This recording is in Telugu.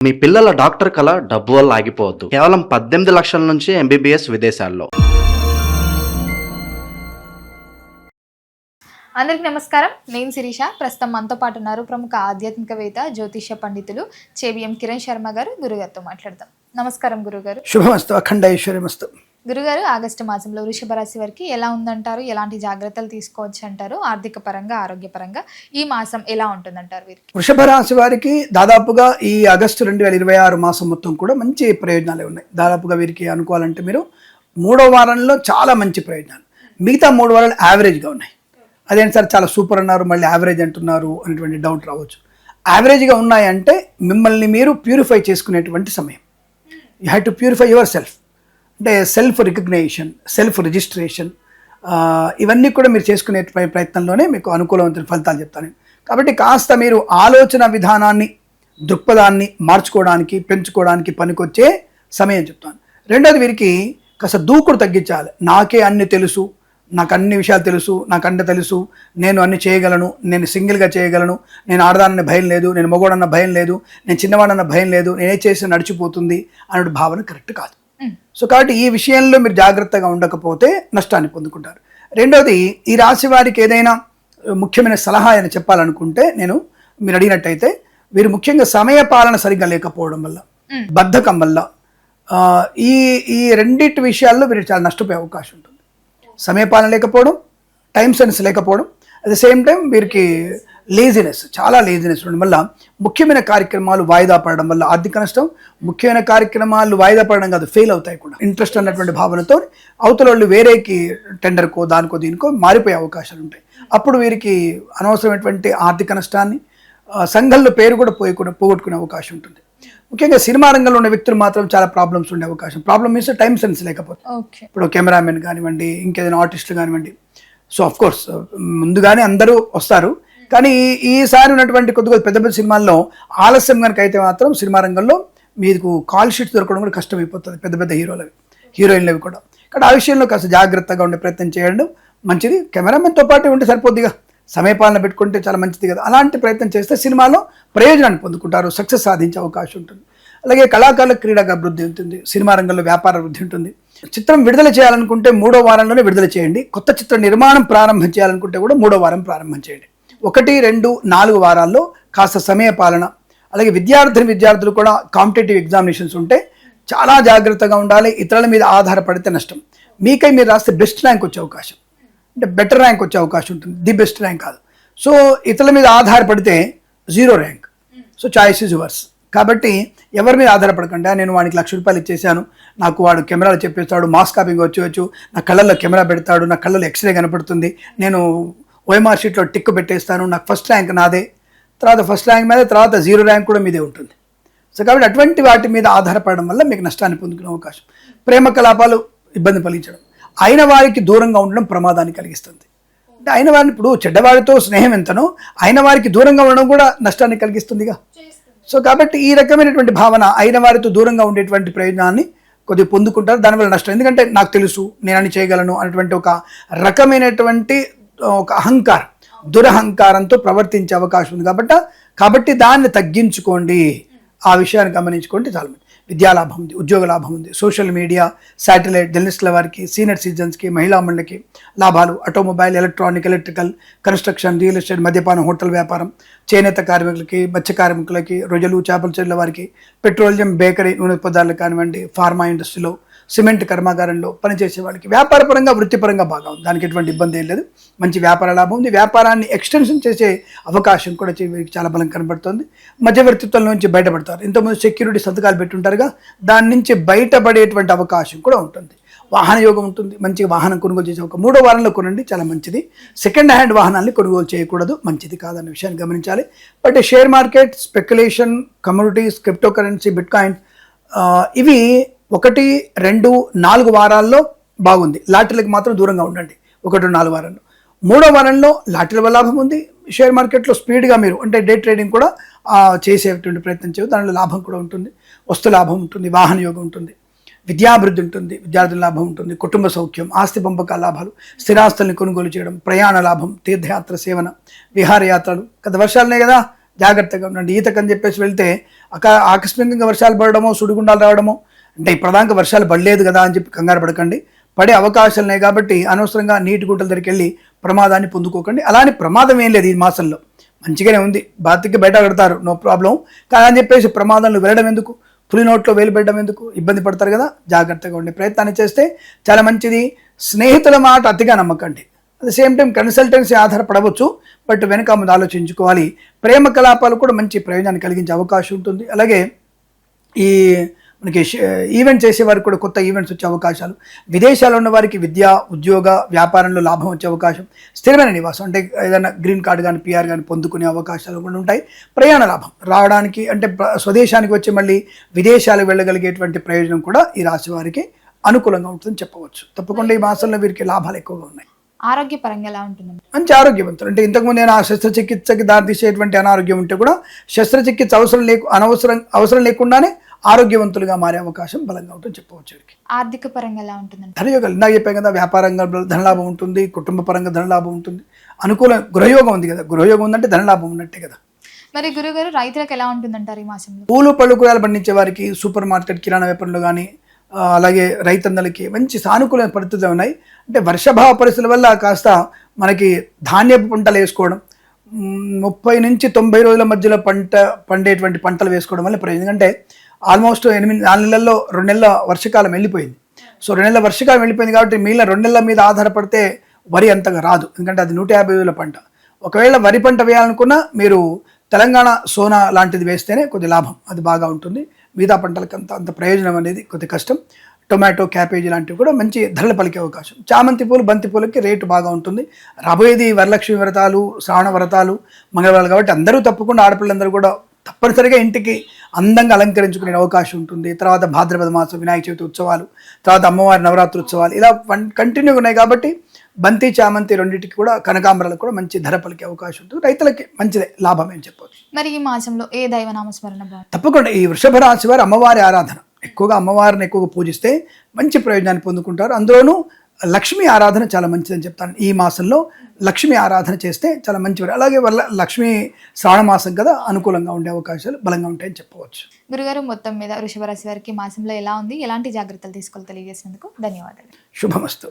మీ పిల్లల డాక్టర్ కల డబ్బు వల్ల ఆగిపోవద్దు. కేవలం 18 లక్షల నుంచి ఎంబీబీఎస్ విదేశాల్లో. అందరికి నమస్కారం. నేను శిరీష. ప్రస్తుతం మనతో పాటు ఉన్నారు ప్రముఖ ఆధ్యాత్మికవేత్త, జ్యోతిష పండితులు చేబిఎం కిరణ్ శర్మ గారు. గురుగారితో మాట్లాడదాం. నమస్కారం గురుగారు. శుభమస్తు, అఖండ ఐశ్వర్యమస్తు. గురుగారు, ఆగస్టు మాసంలో వృషభ రాశి వారికి ఎలా ఉందంటారు? ఎలాంటి జాగ్రత్తలు తీసుకోవచ్చు అంటారు? ఆర్థిక పరంగా, ఆరోగ్యపరంగా ఈ మాసం ఎలా ఉంటుందంటారు వీరికి? వృషభ రాశి వారికి దాదాపుగా ఈ ఆగస్టు 2026 మాసం మొత్తం కూడా మంచి ప్రయోజనాలే ఉన్నాయి. దాదాపుగా వీరికి అనుకోవాలంటే మీరు 3వ వారంలో చాలా మంచి ప్రయోజనాలు, మిగతా 3 వారాలు యావరేజ్గా ఉన్నాయి. అదేంటి సార్ చాలా సూపర్ అన్నారు, మళ్ళీ యావరేజ్ అంటున్నారు అనేటువంటి డౌట్ రావచ్చు. యావరేజ్గా ఉన్నాయంటే మిమ్మల్ని మీరు ప్యూరిఫై చేసుకునేటువంటి సమయం. You have to purify your self. అంటే సెల్ఫ్ రికగ్నైజేషన్, సెల్ఫ్ రిజిస్ట్రేషన్, ఇవన్నీ కూడా మీరు చేసుకునే ప్రయత్నంలోనే మీకు అనుకూలమైన ఫలితాలు చెప్తాను. కాబట్టి కాస్త మీరు ఆలోచన విధానాన్ని, దృక్పథాన్ని మార్చుకోవడానికి, పెంచుకోవడానికి పనికొచ్చే సమయం చెప్తాను. రెండోది, వీరికి కాస్త దూకుడు తగ్గించాలి. నాకే అన్ని తెలుసు, నాకు అన్ని విషయాలు తెలుసు, నాకు అన్ని తెలుసు, నేను అన్ని చేయగలను, నేను సింగిల్గా చేయగలను, నేను ఆడదానన్న భయం లేదు, నేను మగోడన్న భయం లేదు, నేను చిన్నవాడన్న భయం లేదు, నేనే చేసి నడిచిపోతుంది అనే భావన కరెక్ట్ కాదు. సో కాబట్టి ఈ విషయంలో మీరు జాగ్రత్తగా ఉండకపోతే నష్టాన్ని పొందుకుంటారు. రెండోది, ఈ రాశి వారికి ఏదైనా ముఖ్యమైన సలహా అని చెప్పాలనుకుంటే, మీరు అడిగినట్టయితే వీరు ముఖ్యంగా సమయ పాలన సరిగ్గా లేకపోవడం వల్ల, బద్ధకం వల్ల, ఈ ఈ రెండింటి విషయాల్లో వీరు చాలా నష్టపోయే అవకాశం ఉంటుంది. సమయపాలన లేకపోవడం, టైం సెన్స్ లేకపోవడం, అట్ ద సేమ్ టైం వీరికి లేజినెస్, చాలా లేజినెస్ ఉండడం వల్ల ముఖ్యమైన కార్యక్రమాలు వాయిదా పడడం వల్ల ఆర్థిక నష్టం. ముఖ్యమైన కార్యక్రమాలు వాయిదా పడడం కాదు, ఫెయిల్ అవుతాయి కూడా. ఇంట్రెస్ట్ అన్నటువంటి భావనతో అవతల వాళ్ళు వేరేకి టెండర్కో దానికో దీనికో మారిపోయే అవకాశాలు ఉంటాయి. అప్పుడు వీరికి అనవసరమైనటువంటి ఆర్థిక నష్టాన్ని, సంఘంలో పేరు కూడా పోగొట్టుకునే అవకాశం ఉంటుంది. ముఖ్యంగా సినిమా రంగంలో ఉన్న వ్యక్తులు మాత్రం చాలా ప్రాబ్లమ్స్ ఉండే అవకాశం. ప్రాబ్లమ్ మీన్స్ టైం సెన్స్ లేకపోతే. ఇప్పుడు కెమెరామెన్ కానివ్వండి, ఇంకేదైనా ఆర్టిస్టులు కానివ్వండి. సో అఫ్ కోర్స్ ముందుగానే అందరూ వస్తారు, కానీ ఈసారి ఉన్నటువంటి కొద్ది పెద్ద పెద్ద సినిమాల్లో ఆలస్యం కనుక అయితే మాత్రం సినిమా రంగంలో మీకు కాల్ షీట్స్ దొరకడం కూడా కష్టమైపోతుంది, పెద్ద పెద్ద హీరోయిన్లవి కూడా. ఇక్కడ ఆ విషయంలో కాస్త జాగ్రత్తగా ఉండే ప్రయత్నం చేయడం మంచిది. కెమెరామెన్తో పాటు ఉంటే సరిపోద్దిగా, సమయపాలన పెట్టుకుంటే చాలా మంచిది కదా. అలాంటి ప్రయత్నం చేస్తే సినిమాలో ప్రయోజనాన్ని పొందుకుంటారు, సక్సెస్ సాధించే అవకాశం ఉంటుంది. అలాగే కళాకారుల క్రీడగా అభివృద్ధి ఉంటుంది, సినిమా రంగంలో వ్యాపార వృద్ధి ఉంటుంది. చిత్రం విడుదల చేయాలనుకుంటే 3వ వారంలోనే విడుదల చేయండి. కొత్త చిత్ర నిర్మాణం ప్రారంభం చేయాలనుకుంటే కూడా 3వ వారం ప్రారంభం చేయండి. 1, 2, 4 వారాల్లో కాస్త సమయ పాలన. అలాగే విద్యార్థులు కూడా కాంపిటేటివ్ ఎగ్జామినేషన్స్ ఉంటే చాలా జాగ్రత్తగా ఉండాలి. ఇతరుల మీద ఆధారపడితే నష్టం. మీకై మీరు రాస్తే బెస్ట్ ర్యాంక్ వచ్చే అవకాశం, అంటే బెటర్ ర్యాంక్ వచ్చే అవకాశం ఉంటుంది, ది బెస్ట్ ర్యాంక్ కాదు. సో ఇతరుల మీద ఆధారపడితే 0 rank. So choice is yours. కాబట్టి ఎవరి మీద ఆధారపడకుండా, నేను వాడికి ₹1,00,000 ఇచ్చేసాను, నాకు వాడు కెమెరాలు చెప్పేస్తాడు, మాస్ కాపింగ్ వచ్చి నా కళ్ళల్లో కెమెరా పెడతాడు, నా కళ్ళలో ఎక్స్రే కనపడుతుంది, నేను ఓఎంఆర్ షీట్లో టిక్ పెట్టేస్తాను, నాకు ఫస్ట్ ర్యాంక్ నాదే, తర్వాత ఫస్ట్ ర్యాంక్ మీద తర్వాత 0 ర్యాంక్ కూడా మీదే ఉంటుంది. సో కాబట్టి అటువంటి వాటి మీద ఆధారపడడం వల్ల మీకు నష్టాన్ని పొందుకునే అవకాశం. ప్రేమ కలాపాలు ఇబ్బంది కలిగించడం, అయిన వారికి దూరంగా ఉండడం ప్రమాదాన్ని కలిగిస్తుంది. అంటే అయిన వారిని, ఇప్పుడు చెడ్డవారితో స్నేహం ఎంతనో అయిన వారికి దూరంగా ఉండడం కూడా నష్టాన్ని కలిగిస్తుందిగా. సో కాబట్టి ఈ రకమైనటువంటి భావన, అయిన వారితో దూరంగా ఉండేటువంటి ప్రయోజనాన్ని కొద్దిగా పొందుకుంటారు, దానివల్ల నష్టం. ఎందుకంటే నాకు తెలుసు, నేను అని చేయగలను అనేటువంటి ఒక రకమైనటువంటి ఒక అహంకారం, దురహంకారంతో ప్రవర్తించే అవకాశం ఉంది. కాబట్టి దాన్ని తగ్గించుకోండి, ఆ విషయాన్ని గమనించుకోండి. చాలా విద్యాలాభం ఉంది, ఉద్యోగ లాభం ఉంది, సోషల్ మీడియా, శాటిలైట్, జర్నలిస్టుల వారికి, సీనియర్ సిటిజన్స్కి, మహిళా మండలికి లాభాలు. Automobile, electronic, electrical, construction, real estate, మద్యపానం, హోటల్ వ్యాపారం, చేనేత కార్మికులకి, మత్స్య కార్మికులకి, రొయ్యలు చేపల చెరువుల వారికి, పెట్రోలియం, బేకరీ, నూనె పదార్థాలు కానివ్వండి, ఫార్మా ఇండస్ట్రీలో, సిమెంట్ కర్మాగారంలో పనిచేసే వాళ్ళకి వ్యాపారపరంగా, వృత్తిపరంగా బాగా ఉంది, దానికి ఎటువంటి ఇబ్బంది ఏం లేదు. మంచి వ్యాపార లాభం ఉంది. వ్యాపారాన్ని ఎక్స్టెన్షన్ చేసే అవకాశం కూడా చాలా బలం కనబడుతుంది. మధ్యవర్తిత్వం నుంచి బయటపడతారు. ఇంతకుముందు సెక్యూరిటీ సంతకాలు పెట్టుంటారుగా, దాని నుంచి బయటపడేటువంటి అవకాశం కూడా ఉంటుంది. వాహన యోగం ఉంటుంది, మంచిగా వాహనం కొనుగోలు చేసే ఒక 3వ వారంలో కొనండి, చాలా మంచిది. సెకండ్ హ్యాండ్ వాహనాన్ని కొనుగోలు చేయకూడదు, మంచిది కాదన్న విషయాన్ని గమనించాలి. But share market, speculation, communities, crypto currency, bit coin, ఇవి 1, 2, 4 వారాల్లో బాగుంది. లాటరీలకు మాత్రం దూరంగా ఉండండి 1, 4 వారాల్లో. 3వ వారంలో లాటరీల వల్ల లాభం ఉంది. షేర్ మార్కెట్లో స్పీడ్గా మీరు అంటే డే ట్రేడింగ్ కూడా చేసేటువంటి ప్రయత్నం చేయదు, దానిలో లాభం కూడా ఉంటుంది. వస్తు లాభం ఉంటుంది, వాహన యోగం ఉంటుంది, విద్యాభివృద్ధి ఉంటుంది, విద్యార్థుల లాభం ఉంటుంది, కుటుంబ సౌఖ్యం, ఆస్తి పంపకాల లాభాలు, స్థిరాస్తుల్ని కొనుగోలు చేయడం, ప్రయాణ లాభం, తీర్థయాత్ర సేవన, విహారయాత్రలు. గత వర్షాలనే కదా, జాగ్రత్తగా ఉండండి. ఈతకని చెప్పేసి వెళ్తే ఆకస్మికంగా వర్షాలు పడడమో, సుడిగుండాలు రావడమో, అంటే ఇప్పటిదాకా వర్షాలు పడలేదు కదా అని చెప్పి కంగారు పడకండి. పడే అవకాశాలు ఉన్నాయి కాబట్టి అనవసరంగా నీటి గుంటల దగ్గరికి వెళ్ళి ప్రమాదాన్ని పొందుకోకండి. అలానే ప్రమాదం ఏం లేదు ఈ మాసంలో, మంచిగానే ఉంది. బాతికి బయట కడతారు, నో ప్రాబ్లం. కానీ అని చెప్పేసి ప్రమాదంలో వెళ్ళడం ఎందుకు, పులి నోట్లో వేలు పెట్టడం ఎందుకు, ఇబ్బంది పడతారు కదా. జాగ్రత్తగా ఉండే ప్రయత్నాన్ని చేస్తే చాలా మంచిది. స్నేహితుల మాట అతిగా నమ్మకండి. At the same time consultancy ఆధారపడవచ్చు, బట్ వెనక ముందు ఆలోచించుకోవాలి. ప్రేమ కలాపాలు కూడా మంచి ప్రయోజనాన్ని కలిగించే అవకాశం ఉంటుంది. అలాగే ఈ మనకి ఈవెంట్ చేసే వారికి కూడా కొత్త ఈవెంట్స్ వచ్చే అవకాశాలు, విదేశాల్లో ఉన్న వారికి విద్య, ఉద్యోగ, వ్యాపారంలో లాభం వచ్చే అవకాశం, స్థిరమైన నివాసం అంటే ఏదైనా గ్రీన్ కార్డు కానీ PR కానీ పొందుకునే అవకాశాలు కూడా ఉంటాయి. ప్రయాణ లాభం రావడానికి అంటే స్వదేశానికి వచ్చి మళ్ళీ విదేశాలకు వెళ్ళగలిగేటువంటి ప్రయోజనం కూడా ఈ రాశి వారికి అనుకూలంగా ఉంటుందని చెప్పవచ్చు. తప్పకుండా ఈ మాసంలో వీరికి లాభాలు ఎక్కువగా ఉన్నాయి. ఆరోగ్యపరంగా ఎలా ఉంటుందండి? మంచి ఆరోగ్యవంతులు. అంటే ఇంతకుముందు నేను ఆ శస్త్రచికిత్సకి దారితీసేటువంటి అనారోగ్యం ఉంటే కూడా శస్త్రచికిత్స అవసరం లేకుండానే ఆరోగ్యవంతులుగా మారే అవకాశం బలంగా ఉంటుంది చెప్పవచ్చు. ఆర్థిక పరంగా ఎలా ఉంటుందండి? ధనయోగాలు ఇందాక చెప్పాం కదా, వ్యాపారంగా ధనలాభం ఉంటుంది, కుటుంబ పరంగా ధనలాభం ఉంటుంది, అనుకూల గృహయోగం ఉంది కదా. గృహయోగం ఉందంటే ధనలాభం ఉన్నట్టే కదా. మరి గురుగారు రైతులకు ఎలా ఉంటుందంటారు ఈ మాసంలో? పూలు పళ్ళు కూరలు పండించే వారికి, సూపర్ మార్కెట్ కిరాణా వ్యాపారంలో కానీ, అలాగే రైతన్నలకి మంచి సానుకూల పరిస్థితులు ఉన్నాయి. అంటే వర్షాభావ పరిస్థితుల వల్ల కాస్త మనకి ధాన్యపు పంటలు వేసుకోవడం, 30 నుంచి 90 రోజుల మధ్యలో పండేటువంటి పంటలు వేసుకోవడం వల్ల ప్రయోజనం. ఎందుకంటే ఆల్మోస్ట్ 4 నెలల్లో 2 నెలల వర్షకాలం వెళ్ళిపోయింది. సో 2 నెలల వర్షకాలం వెళ్ళిపోయింది కాబట్టి మిగిలిన 2 నెలల మీద ఆధారపడితే వరి అంతగా రాదు, ఎందుకంటే అది 150 రోజుల పంట. ఒకవేళ వరి పంట వేయాలనుకున్నా మీరు తెలంగాణ సోనా లాంటిది వేస్తేనే కొద్ది లాభం, అది బాగా ఉంటుంది. మిగతా పంటలకు అంత ప్రయోజనం అనేది కొద్ది కష్టం. టొమాటో, క్యాబేజీ లాంటివి కూడా మంచి ధరలు పలికే అవకాశం. చామంతి పూలు, బంతి పూలకి రేటు బాగా ఉంటుంది. రాబోయేది వరలక్ష్మి వ్రతాలు, శ్రావణ వ్రతాలు, మంగళవారాలు కాబట్టి అందరూ తప్పకుండా ఆడపిల్లలందరూ కూడా తప్పనిసరిగా ఇంటికి అందంగా అలంకరించుకునే అవకాశం ఉంటుంది. తర్వాత భాద్రపద మాసం, వినాయక చవితి ఉత్సవాలు, తర్వాత అమ్మవారి నవరాత్రి ఉత్సవాలు ఇలా కంటిన్యూగా ఉన్నాయి కాబట్టి బంతి, చామంతి రెండింటికి కూడా, కనకాంబరాలకు కూడా మంచి ధర పలికే అవకాశం ఉంటుంది. రైతులకి మంచిదే, లాభమే అని చెప్పవచ్చు. మరి ఈ మాసంలో ఏ దైవనామస్మరణ బాగుంటుంది? తప్పకుండా ఈ వృషభ రాశి వారు అమ్మవారి ఆరాధన ఎక్కువగా, అమ్మవారిని ఎక్కువగా పూజిస్తే మంచి ప్రయోజనాన్ని పొందుకుంటారు. అందులోనూ లక్ష్మీ ఆరాధన చాలా మంచిదని చెప్తాను. ఈ మాసంలో లక్ష్మీ ఆరాధన చేస్తే చాలా మంచివారు. అలాగే లక్ష్మీ శ్రావణ మాసం కదా, అనుకూలంగా ఉండే అవకాశాలు బలంగా ఉంటాయని చెప్పవచ్చు. గురుగారు, మొత్తం మీద వృషభ రాశి వారికి మాసంలో ఎలా ఉంది, ఎలాంటి జాగ్రత్తలు తీసుకోవాలి తెలియజేసినందుకు ధన్యవాదాలు. శుభమస్తు.